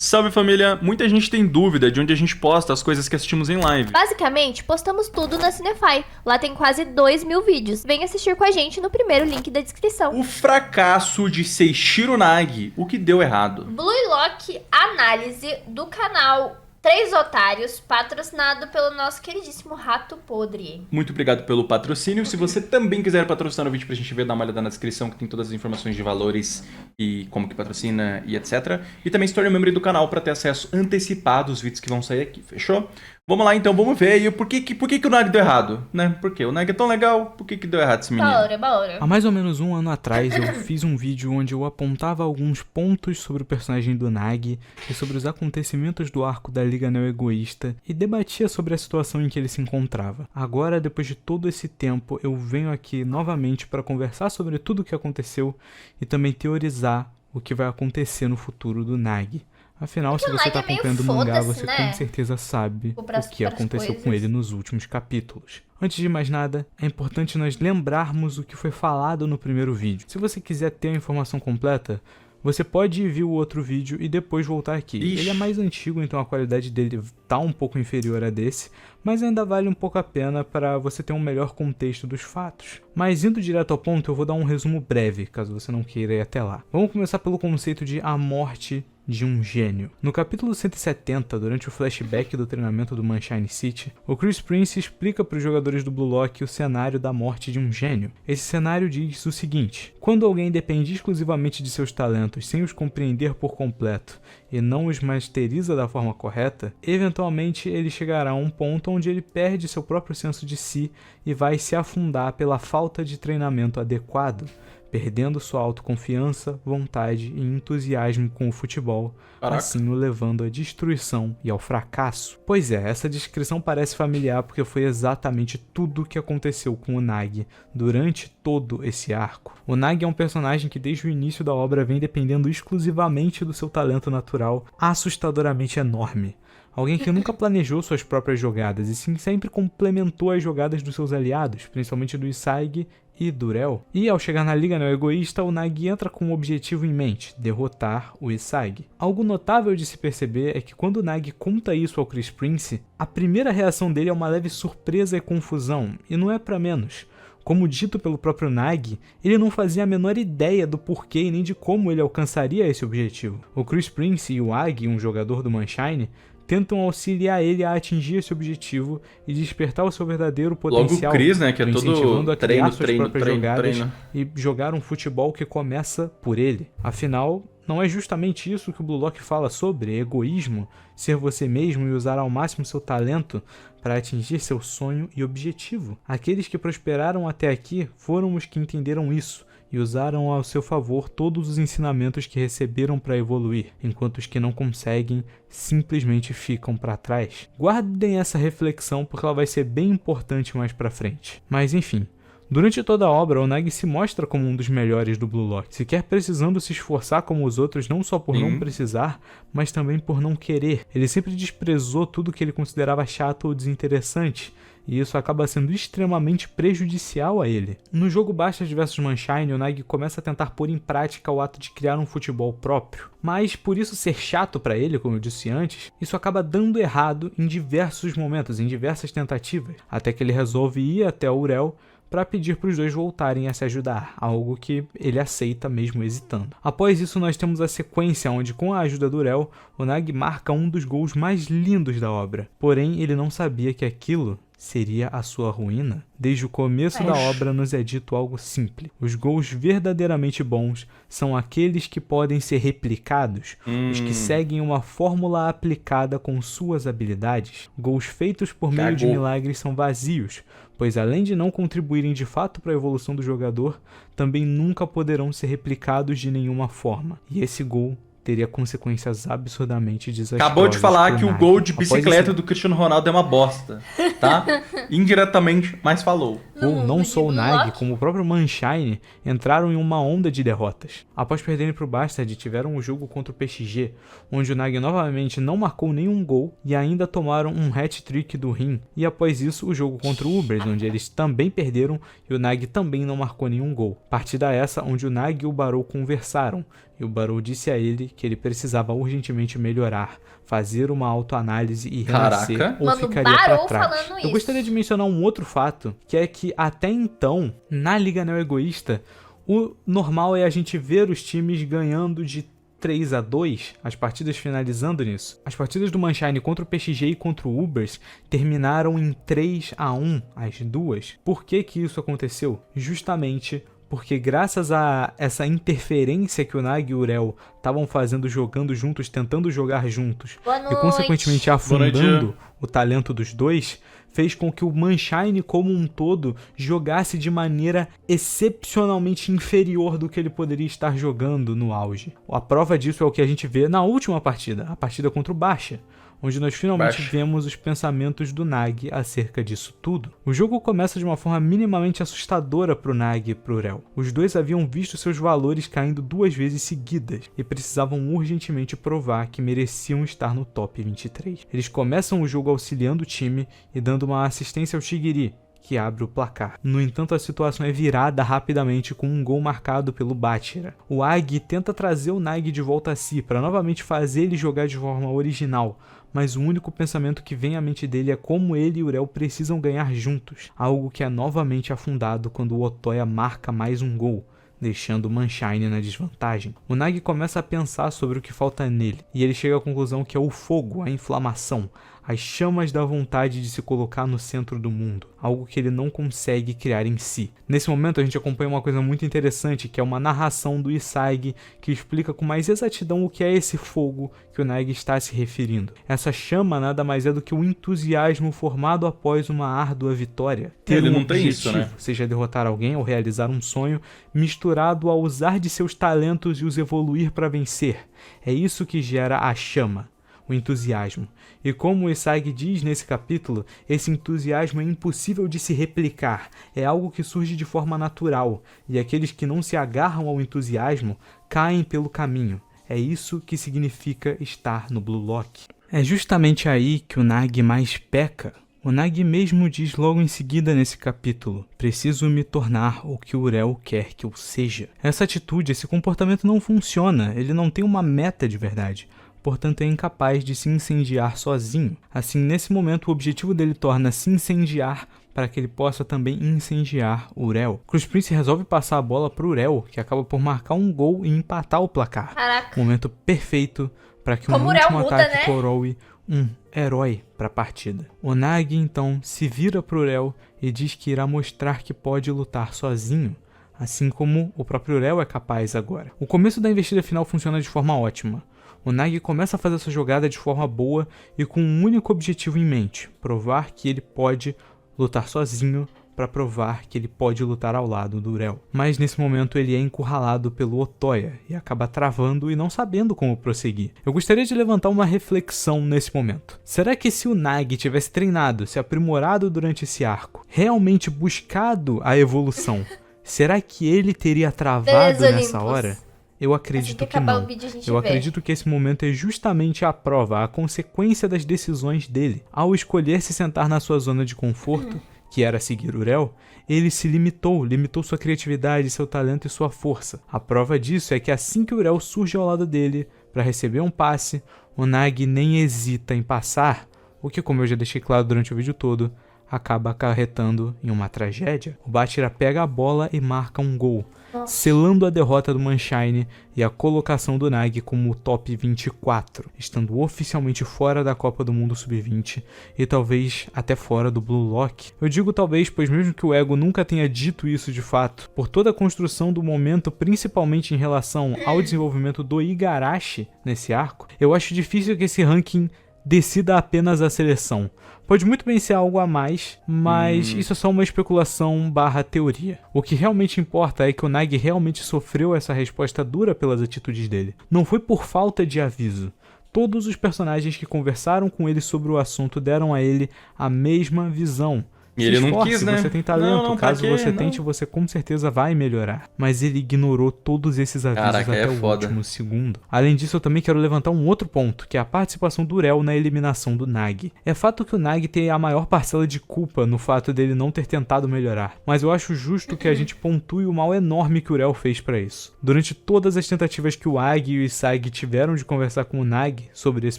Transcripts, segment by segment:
Salve família! Muita gente tem dúvida de onde a gente posta as coisas que assistimos em live. Basicamente, postamos tudo na Cinefy. Lá tem quase 2.000 vídeos. Vem assistir com a gente no primeiro link da descrição. O fracasso de Seishiro Nagi, o que deu errado. Blue Lock Análise do canal Três Otários, patrocinado pelo nosso queridíssimo Rato Podre. Muito obrigado pelo patrocínio. Se você também quiser patrocinar o vídeo pra gente ver, dá uma olhada na descrição que tem todas as informações de valores e como que patrocina e etc. E também se torne membro do canal pra ter acesso antecipado aos vídeos que vão sair aqui, fechou? Vamos lá então, vamos ver aí por que o Nagi deu errado, né? Por quê? O Nagi é tão legal, por que deu errado esse menino? Bora. Há mais ou menos um ano atrás eu fiz um vídeo onde eu apontava alguns pontos sobre o personagem do Nagi e sobre os acontecimentos do arco da Liga Neo-Egoísta e debatia sobre a situação em que ele se encontrava. Agora, depois de todo esse tempo, eu venho aqui novamente para conversar sobre tudo o que aconteceu e também teorizar o que vai acontecer no futuro do Nagi. Afinal, se você está acompanhando o mangá, você com certeza sabe o que aconteceu com ele nos últimos capítulos. Antes de mais nada, é importante nós lembrarmos o que foi falado no primeiro vídeo. Se você quiser ter a informação completa, você pode ir ver o outro vídeo e depois voltar aqui. Ele é mais antigo, então a qualidade dele tá um pouco inferior a desse, mas ainda vale um pouco a pena para você ter um melhor contexto dos fatos. Mas indo direto ao ponto, eu vou dar um resumo breve, caso você não queira ir até lá. Vamos começar pelo conceito de a morte de um gênio. No capítulo 170, durante o flashback do treinamento do Sunshine City, o Chris Prince explica para os jogadores do Blue Lock o cenário da morte de um gênio. Esse cenário diz o seguinte: quando alguém depende exclusivamente de seus talentos sem os compreender por completo e não os masteriza da forma correta, eventualmente ele chegará a um ponto onde ele perde seu próprio senso de si e vai se afundar pela falta de treinamento adequado, perdendo sua autoconfiança, vontade e entusiasmo com o futebol, assim o levando à destruição e ao fracasso. Pois é, essa descrição parece familiar porque foi exatamente tudo o que aconteceu com o Nagi durante todo esse arco. O Nagi é um personagem que desde o início da obra vem dependendo exclusivamente do seu talento natural assustadoramente enorme. Alguém que nunca planejou suas próprias jogadas e sim sempre complementou as jogadas dos seus aliados, principalmente do Isaig e Durel. E ao chegar na Liga Neo-Egoísta, o Nagi entra com um objetivo em mente: derrotar o Isaig. Algo notável de se perceber é que quando o Nagi conta isso ao Chris Prince, a primeira reação dele é uma leve surpresa e confusão, e não é pra menos. Como dito pelo próprio Nagi, ele não fazia a menor ideia do porquê e nem de como ele alcançaria esse objetivo. O Chris Prince e o Agi, um jogador do Sunshine, tentam auxiliar ele a atingir esse objetivo e despertar o seu verdadeiro potencial. Logo o Chris, né, que é todo a criar suas treino, próprias jogadas e jogar um futebol que começa por ele. Afinal, não é justamente isso que o Blue Lock fala sobre egoísmo, ser você mesmo e usar ao máximo seu talento para atingir seu sonho e objetivo? Aqueles que prosperaram até aqui foram os que entenderam isso e usaram ao seu favor todos os ensinamentos que receberam para evoluir, enquanto os que não conseguem simplesmente ficam para trás. Guardem essa reflexão porque ela vai ser bem importante mais para frente. Mas enfim, durante toda a obra, o Nagi se mostra como um dos melhores do Blue Lock, sequer precisando se esforçar como os outros, não só por não precisar, mas também por não querer. Ele sempre desprezou tudo que ele considerava chato ou desinteressante, e isso acaba sendo extremamente prejudicial a ele. No jogo Bastards vs Sunshine, o Nagi começa a tentar pôr em prática o ato de criar um futebol próprio, mas por isso ser chato para ele, como eu disse antes, isso acaba dando errado em diversos momentos, em diversas tentativas, até que ele resolve ir até o Urel para pedir para os dois voltarem a se ajudar, algo que ele aceita mesmo hesitando. Após isso, nós temos a sequência onde, com a ajuda do Urel, o Nagi marca um dos gols mais lindos da obra. Porém, ele não sabia que aquilo seria a sua ruína. Desde o começo da obra nos é dito algo simples: os gols verdadeiramente bons são aqueles que podem ser replicados, os que seguem uma fórmula aplicada com suas habilidades. Gols feitos por meio de milagres são vazios, pois além de não contribuírem de fato para a evolução do jogador, também nunca poderão ser replicados de nenhuma forma. E esse gol teria consequências absurdamente desastrosas. Acabou de falar que o gol de bicicleta do Cristiano Ronaldo é uma bosta, tá? Indiretamente, mas falou. Gol, mundo não de só o Blue Nag, Lock. como o próprio Manshine, entraram em uma onda de derrotas. Após perderem para o Bastard, tiveram o jogo contra o PXG, onde o Nag novamente não marcou nenhum gol e ainda tomaram um hat-trick do Rin. E após isso, o jogo contra o Ubers, onde eles também perderam e o Nag também não marcou nenhum gol. Partida essa onde o Nag e o Barou conversaram, e o Barou disse a ele que ele precisava urgentemente melhorar, fazer uma autoanálise e renascer, Caraca. ou Mano, ficaria pra Barou trás. falando Eu isso. gostaria de mencionar um outro fato, que é que até então, na Liga Neo Egoísta, o normal é a gente ver os times ganhando de 3-2, as partidas finalizando nisso. As partidas do Manshine contra o PXG e contra o Ubers terminaram em 3-1, as duas. Por que que isso aconteceu? Justamente porque graças a essa interferência que o Nag e o Urel estavam fazendo, jogando juntos, tentando jogar juntos, Boa e noite. consequentemente Boa noite. afundando o talento dos dois, fez com que o Manshine como um todo jogasse de maneira excepcionalmente inferior do que ele poderia estar jogando no auge. A prova disso é o que a gente vê na última partida, a partida contra o Basha, onde nós finalmente Basha. vemos os pensamentos do Nag acerca disso tudo. O jogo começa de uma forma minimamente assustadora pro Nag e pro Urel. Os dois haviam visto seus valores caindo 2 vezes seguidas e precisavam urgentemente provar que mereciam estar no top 23. Eles começam o jogo auxiliando o time e dando uma assistência ao Shigiri, que abre o placar. No entanto, a situação é virada rapidamente com um gol marcado pelo Bachira. O Ag tenta trazer o Nag de volta a si para novamente fazer ele jogar de forma original, mas o único pensamento que vem à mente dele é como ele e o Urel precisam ganhar juntos, algo que é novamente afundado quando o Otoya marca mais um gol, deixando o Manshine na desvantagem. O Nag começa a pensar sobre o que falta nele, e ele chega à conclusão que é o fogo, a inflamação, as chamas da vontade de se colocar no centro do mundo, algo que ele não consegue criar em si. Nesse momento a gente acompanha uma coisa muito interessante, que é uma narração do Isayg que explica com mais exatidão o que é esse fogo que o Nag está se referindo. Essa chama nada mais é do que o entusiasmo formado após uma árdua vitória. Ter Ele um não tem objetivo, isso, né? seja derrotar alguém ou realizar um sonho, misturado a usar de seus talentos e os evoluir para vencer. É isso que gera a chama, o entusiasmo. E como o Isayg diz nesse capítulo, esse entusiasmo é impossível de se replicar, é algo que surge de forma natural, e aqueles que não se agarram ao entusiasmo caem pelo caminho. É isso que significa estar no Blue Lock. É justamente aí que o Nag mais peca. O Nag mesmo diz logo em seguida nesse capítulo: preciso me tornar o que o Urel quer que eu seja. Essa atitude, esse comportamento não funciona, ele não tem uma meta de verdade. Portanto, é incapaz de se incendiar sozinho. Assim, nesse momento, o objetivo dele torna se incendiar para que ele possa também incendiar o Urel. Cruz Prince resolve passar a bola para o Urel, que acaba por marcar um gol e empatar o placar. Caraca. Momento perfeito para que Como um o Urel último muda, ataque né? coroe um herói para a partida. O Nag, então, se vira para o Urel e diz que irá mostrar que pode lutar sozinho, assim como o próprio Urel é capaz agora. O começo da investida final funciona de forma ótima. O Nag começa a fazer essa jogada de forma boa e com um único objetivo em mente: provar que ele pode lutar sozinho para provar que ele pode lutar ao lado do Urel. Mas nesse momento ele é encurralado pelo Otoya e acaba travando e não sabendo como prosseguir. Eu gostaria de levantar uma reflexão nesse momento. Será que se o Nag tivesse treinado, se aprimorado durante esse arco, realmente buscado a evolução, será que ele teria travado Beleza, nessa Olympus. hora? Eu Assim acredito que que acabar não. o vídeo a gente Eu vê. acredito que esse momento é justamente a prova, a consequência das decisões dele. Ao escolher se sentar na sua zona de conforto, que era seguir Urel, ele se limitou sua criatividade, seu talento e sua força. A prova disso é que assim que Urel surge ao lado dele para receber um passe, o Nag nem hesita em passar, o que, como eu já deixei claro durante o vídeo todo, acaba acarretando em uma tragédia. O Bachira pega a bola e marca um gol, selando a derrota do Manshine e a colocação do Nag como o top 24, estando oficialmente fora da Copa do Mundo Sub-20 e talvez até fora do Blue Lock. Eu digo talvez, pois mesmo que o Ego nunca tenha dito isso de fato, por toda a construção do momento, principalmente em relação ao desenvolvimento do Igarashi nesse arco, eu acho difícil que esse ranking decida apenas a seleção. Pode muito bem ser algo a mais, mas isso é só uma especulação / teoria. O que realmente importa é que o Nag realmente sofreu essa resposta dura pelas atitudes dele. Não foi por falta de aviso. Todos os personagens que conversaram com ele sobre o assunto deram a ele a mesma visão. E ele não esforce, quis, né? Você tem talento, Não, pra caso quê? você Não. tente, você com certeza vai melhorar. Mas ele ignorou todos esses avisos Caraca, até é o foda. último segundo. Além disso, eu também quero levantar um outro ponto, que é a participação do Urel na eliminação do Nag. É fato que o Nag tem a maior parcela de culpa no fato dele não ter tentado melhorar, mas eu acho justo que a gente pontue o mal enorme que o Urel fez pra isso. Durante todas as tentativas que o Ag e o Isag tiveram de conversar com o Nag sobre esse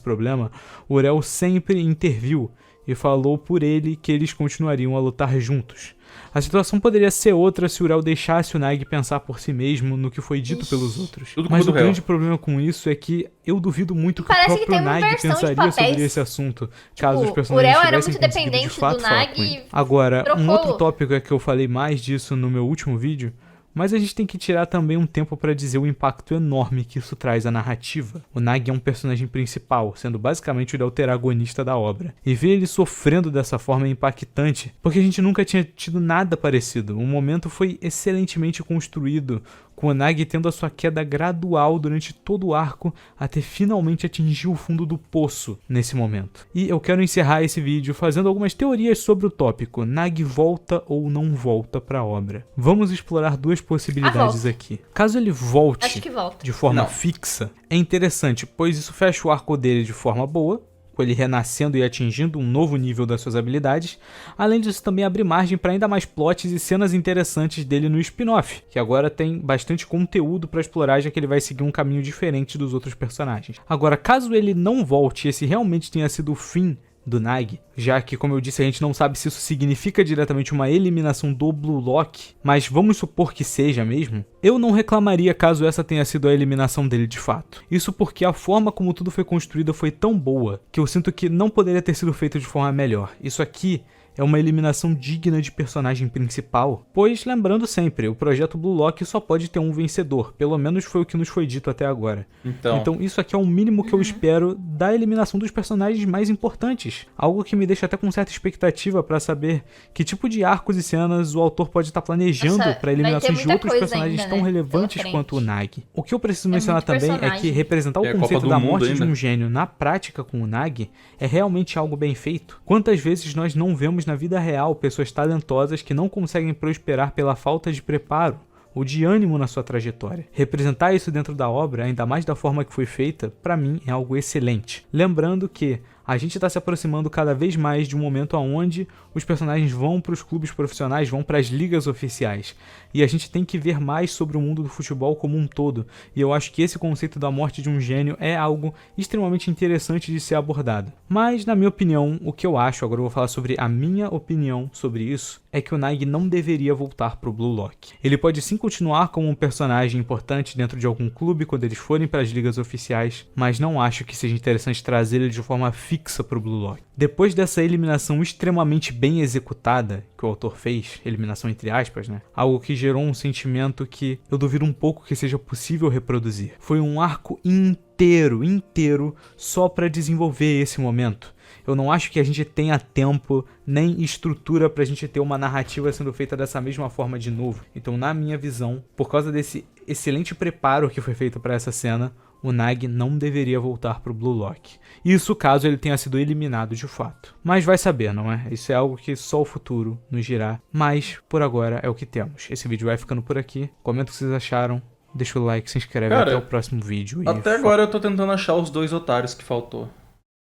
problema, o Urel sempre interviu e falou por ele que eles continuariam a lutar juntos. A situação poderia ser outra se o Urel deixasse o Nag pensar por si mesmo no que foi dito pelos outros. Tudo Mas culpa o do réu. grande problema com isso é que eu duvido muito que o Parece que próprio tem uma Nag inversão de pensaria papéis. sobre esse assunto, caso os o personagens Urel era tivessem muito conseguido de dependente fato do falar Nag com e ele. Agora, um trocou. outro tópico é que eu falei mais disso no meu último vídeo, mas a gente tem que tirar também um tempo pra dizer o impacto enorme que isso traz à narrativa. O Nag é um personagem principal, sendo basicamente o deuteragonista da obra. E ver ele sofrendo dessa forma é impactante, porque a gente nunca tinha tido nada parecido. O momento foi excelentemente construído, com o Nag tendo a sua queda gradual durante todo o arco até finalmente atingir o fundo do poço nesse momento. E eu quero encerrar esse vídeo fazendo algumas teorias sobre o tópico: Nag volta ou não volta para a obra. Vamos explorar duas possibilidades aqui. Caso ele volte Acho que volta. de forma Não. fixa, é interessante, pois isso fecha o arco dele de forma boa, com ele renascendo e atingindo um novo nível das suas habilidades. Além disso, também abre margem para ainda mais plots e cenas interessantes dele no spin-off, que agora tem bastante conteúdo para explorar, já que ele vai seguir um caminho diferente dos outros personagens. Agora, caso ele não volte e esse realmente tenha sido o fim do Nag, já que, como eu disse, a gente não sabe se isso significa diretamente uma eliminação do Blue Lock, mas vamos supor que seja mesmo, eu não reclamaria caso essa tenha sido a eliminação dele de fato. Isso porque a forma como tudo foi construído foi tão boa, que eu sinto que não poderia ter sido feito de forma melhor. Isso aqui é uma eliminação digna de personagem principal, pois, lembrando sempre, o projeto Blue Lock só pode ter um vencedor, pelo menos foi o que nos foi dito até agora. Então isso aqui é o mínimo que eu espero da eliminação dos personagens mais importantes, algo que me deixa até com certa expectativa pra saber que tipo de arcos e cenas o autor pode estar planejando Nossa, pra eliminações vai ter de muita outros coisa personagens ainda, tão né, relevantes pela quanto o frente. Nag. O que eu preciso mencionar muito também é que personagem. representar o É a Copa conceito do da Mundo morte de ainda. um gênio na prática com o Nag é realmente algo bem feito. Quantas vezes nós não vemos na vida real pessoas talentosas que não conseguem prosperar pela falta de preparo ou de ânimo na sua trajetória. Representar isso dentro da obra, ainda mais da forma que foi feita, pra mim é algo excelente. Lembrando que a gente está se aproximando cada vez mais de um momento onde os personagens vão para os clubes profissionais, vão para as ligas oficiais. E a gente tem que ver mais sobre o mundo do futebol como um todo. E eu acho que esse conceito da morte de um gênio é algo extremamente interessante de ser abordado. Mas, na minha opinião, o que eu acho, agora eu vou falar sobre a minha opinião sobre isso, é que o Nag não deveria voltar para o Blue Lock. Ele pode sim continuar como um personagem importante dentro de algum clube quando eles forem para as ligas oficiais, mas não acho que seja interessante trazer ele de forma fixa para o Blue Lock. Depois dessa eliminação extremamente bem executada que o autor fez, eliminação entre aspas, né? Algo que gerou um sentimento que eu duvido um pouco que seja possível reproduzir. Foi um arco inteiro só para desenvolver esse momento. Eu não acho que a gente tenha tempo nem estrutura pra gente ter uma narrativa sendo feita dessa mesma forma de novo. Então, na minha visão, por causa desse excelente preparo que foi feito pra essa cena, o Nag não deveria voltar pro Blue Lock. Isso caso ele tenha sido eliminado de fato. Mas vai saber, não é? Isso é algo que só o futuro nos dirá. Mas, por agora, é o que temos. Esse vídeo vai ficando por aqui. Comenta o que vocês acharam. Deixa o like, se inscreve. Cara, até o próximo vídeo. Até agora eu tô tentando achar os dois otários que faltou.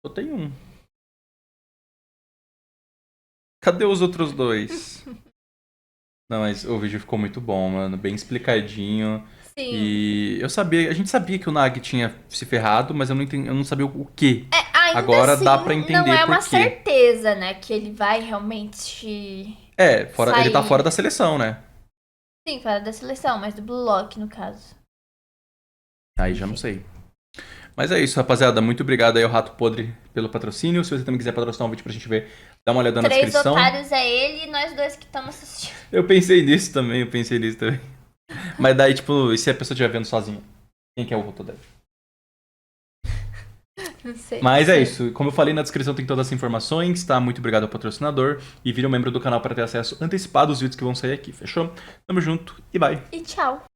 Só tem um. Cadê os outros dois? Não, mas o vídeo ficou muito bom, mano. Bem explicadinho. Sim. E a gente sabia que o Nag tinha se ferrado, mas eu não sabia o quê. Ainda Agora assim, dá pra entender não é uma por quê. certeza, né, que ele vai realmente... Ele tá sair. fora da seleção, né? Sim, fora da seleção, mas do Blue Lock, no caso. Aí já não sei. Mas é isso, rapaziada. Muito obrigado aí ao Rato Podre pelo patrocínio. Se você também quiser patrocinar um vídeo pra gente ver, dá uma olhada na 3 descrição. otários é ele e nós dois que estamos assistindo. Eu pensei nisso também. Mas daí, tipo, e se a pessoa estiver vendo sozinha? Quem que é o roto dele? Não sei. Mas é isso. Como eu falei, na descrição tem todas as informações, tá? Muito obrigado ao patrocinador. E vira um membro do canal para ter acesso antecipado aos vídeos que vão sair aqui, fechou? Tamo junto e bye. E tchau.